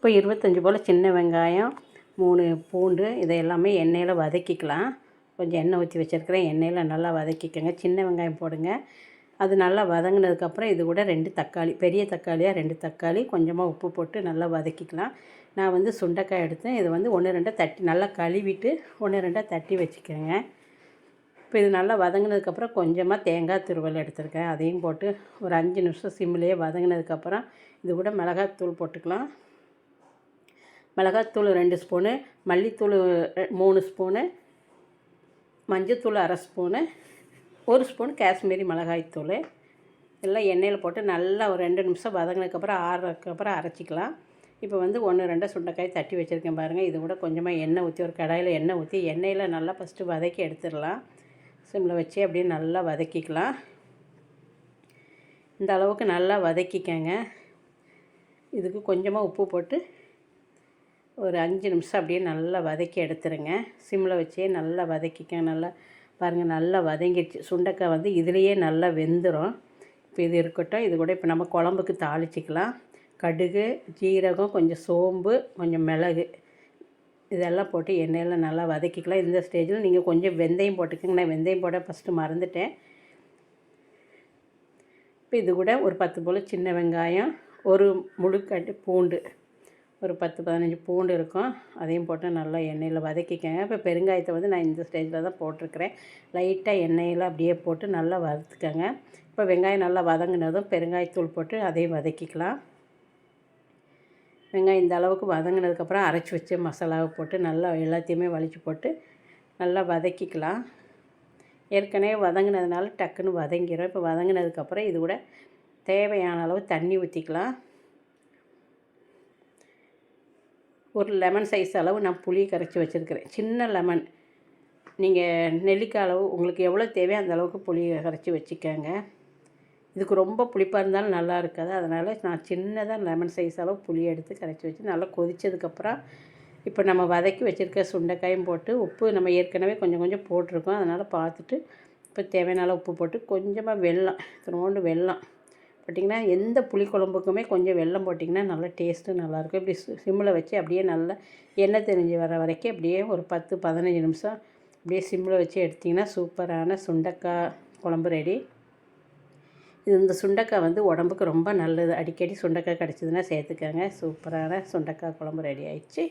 இப்போ 25 போல் சின்ன வெங்காயம், 3 பூண்டு இதை எல்லாமே எண்ணெயில் வதக்கிக்கலாம். கொஞ்சம் எண்ணெய் ஊற்றி வச்சுருக்கிறேன். எண்ணெயில் நல்லா வதக்கிக்கங்க. சின்ன வெங்காயம் போடுங்க. அது நல்லா வதங்கினதுக்கப்புறம் இது கூட 2 தக்காளி, பெரிய தக்காளியாக 2 தக்காளி, கொஞ்சமாக உப்பு போட்டு நல்லா வதக்கிக்கலாம். நான் வந்து சுண்டைக்காய் எடுத்தேன். இது வந்து 1 2 தட்டி நல்லா கழுவிட்டு 1 2 தட்டி வச்சுக்கோங்க. இப்போ இது நல்லா வதங்கினதுக்கப்புறம் கொஞ்சமாக தேங்காய் துருவல் எடுத்துருக்கேன். அதையும் போட்டு ஒரு 5 நிமிஷம் சிம்லேயே வதங்கினதுக்கப்புறம் இது கூட மிளகாத்தூள் போட்டுக்கலாம். மிளகாத்தூள் 2 ஸ்பூனு, மல்லித்தூள் 3 ஸ்பூனு, மஞ்சத்தூள் 1/2 ஸ்பூனு, 1 ஸ்பூன் காஷ்மீரி மிளகாய்த்தூள் எல்லாம் எண்ணெயில் போட்டு நல்லா ஒரு 2 நிமிஷம் வதங்கினதுக்கப்புறம் ஆறுனதுக்கப்புறம் அரைச்சிக்கலாம். இப்போ வந்து 1 2 சுண்டைக்காய் தட்டி வச்சுருக்கேன் பாருங்கள். இது கூட கொஞ்சமாக எண்ணெய் ஊற்றி ஒரு கடாயில் எண்ணெய் ஊற்றி எண்ணெயில் நல்லா ஃபஸ்ட்டு வதக்கி எடுத்துடலாம். சிம்மில் வச்சு அப்படியே நல்லா வதக்கிக்கலாம். இந்த அளவுக்கு நல்லா வதக்கிக்கங்க. இதுக்கு கொஞ்சமாக உப்பு போட்டு ஒரு 5 நிமிஷம் அப்படியே நல்லா வதக்கி எடுத்துருங்க. சிம்மில் வச்சே நல்லா வதக்கிக்கங்க. நல்லா பாருங்கள், நல்லா வதங்கிடுச்சு. சுண்டைக்காய் வந்து இதுலேயே நல்லா வெந்துடும். இப்போ இது இருக்கட்டும். இது கூட இப்போ நம்ம குழம்புக்கு தாளிச்சிக்கலாம். கடுகு, ஜீரகம், கொஞ்சம் சோம்பு, கொஞ்சம் மிளகு இதெல்லாம் போட்டு எண்ணெயில் நல்லா வதக்கிக்கலாம். இந்த ஸ்டேஜில் நீங்கள் கொஞ்சம் வெந்தயம் போட்டுக்கோங்க. நான் வெந்தயம் போட ஃபஸ்ட்டு மறந்துட்டேன். இப்போ இது கூட ஒரு 10 போல் சின்ன வெங்காயம், ஒரு முழுக்கட்டு பூண்டு, ஒரு 10 15 பூண்டு இருக்கும். அதையும் போட்டு நல்லா எண்ணெயில் வதக்கிக்கங்க. இப்போ பெருங்காயத்தை வந்து நான் இந்த ஸ்டேஜில் தான் போட்டிருக்கிறேன். லைட்டாக எண்ணெயில் அப்படியே போட்டு நல்லா வறுத்துக்கங்க. இப்போ வெங்காயம் நல்லா வதங்கினதும் பெருங்காயத்தூள் போட்டு அதையும் வதக்கிக்கலாம். வெங்காயம் இந்த அளவுக்கு வதங்கினதுக்கப்புறம் அரைச்சி வச்ச மசாலாவை போட்டு நல்லா எல்லாத்தையுமே வலிச்சு போட்டு நல்லா வதக்கிக்கலாம். ஏற்கனவே வதங்கினதுனால டக்குன்னு வதங்கிடும். இப்போ வதங்கினதுக்கப்புறம் இது கூட தேவையான அளவு தண்ணி ஊற்றிக்கலாம். ஒரு லெமன் சைஸ் அளவு நான் புளி கரைச்சி வச்சுருக்கிறேன். சின்ன லெமன், நீங்கள் நெல்லிக்காய் அளவு உங்களுக்கு எவ்வளோ தேவையோ அந்த அளவுக்கு புளி கரைச்சி வச்சுக்கோங்க. இதுக்கு ரொம்ப புளிப்பாக இருந்தாலும் நல்லா இருக்காது. அதனால் நான் சின்னதாக லெமன் சைஸ் அளவு புளி எடுத்து கரைச்சி வச்சு நல்லா கொதித்ததுக்கப்புறம் இப்போ நம்ம வதக்கி வச்சுருக்க சுண்டைக்காயும் போட்டு உப்பு நம்ம ஏற்கனவே கொஞ்சம் கொஞ்சம் போட்டிருக்கோம். அதனால் பார்த்துட்டு இப்போ தேவையான அளவு உப்பு போட்டு கொஞ்சமாக வெல்லம், இத்தனோண்டு வெல்லம் போட்டிங்கன்னா எந்த புளிக்குழம்புக்குமே கொஞ்சம் வெல்லம் போட்டிங்கன்னா நல்லா டேஸ்ட்டு நல்லாயிருக்கும். இப்படி சிம்மில் வச்சு அப்படியே நல்லா எண்ணெய் தெரிஞ்சு வர வரைக்கும் அப்படியே ஒரு 10 15 நிமிஷம் அப்படியே சிம்மில் வச்சு எடுத்திங்கன்னா சூப்பரான சுண்டைக்காய் குழம்பு ரெடி. இந்த சுண்டைக்காய் வந்து உடம்புக்கு ரொம்ப நல்லது. அடிக்கடி சுண்டைக்காய் கிடச்சிதுன்னா சேர்த்துக்கங்க. சூப்பரான சுண்டைக்காய் குழம்பு ரெடி ஆயிடுச்சு.